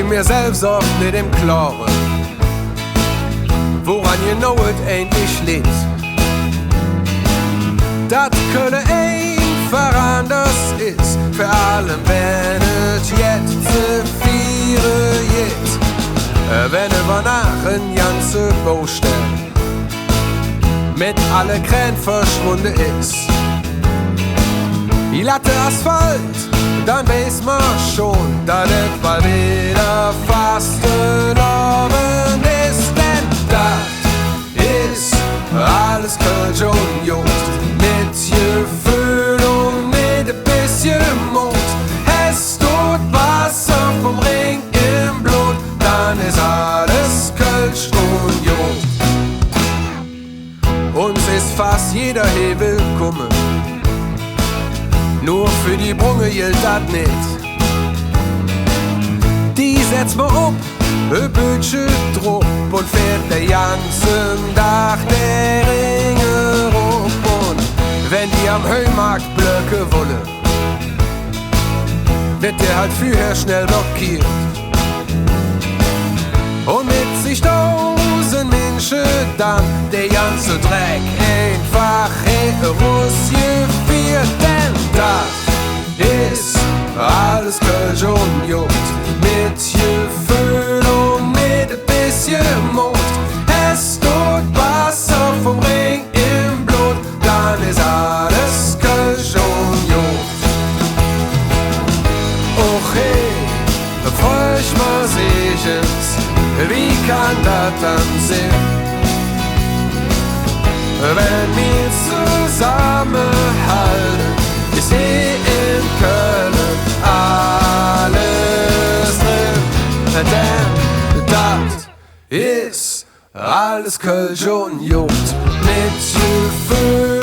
bin mir selbst oft nicht im Klaren, woran genau es eigentlich liegt. Dat Köln einfach anders ist, für allem wenn es jetzt zu vieren geht. Wenn über nach ein ganze Baustelle mit alle Krähen verschwunden ist. Die Latte Asphalt, dann weiß man schon, dass es bald wieder fast Abend ist. Denn das ist alles Kölsch und Jod, mit Gefühl und mit ein bisschen Mut. Es tut Wasser vom Ring im Blut, dann ist alles Kölsch und Jod. Uns ist fast jeder hier willkommen, nur für die Brunge gilt das nicht. Die setzt man up, ein Bötchen drauf und fährt den ganzen Tag der Ringe rup. Und wenn die am Heumarkt Blöcke wolle, wird der halt früher schnell blockiert. Und mit sich 1000 Menschen dann der ganze Dreck einfach rausgeführt. Denn das ist alles Kölsch und Jod, mit Gefühl und mit ein bisschen Mut. Es tut Wasser vom Ring im Blut, dann ist alles Kölsch und Jod. Och hey, fröch mal Segens, wie kann das dann sein, wenn wir zusammenhalten, ist hier in Köln alles drin. Denn das ist alles Kölsch und Jod, mit Gefühl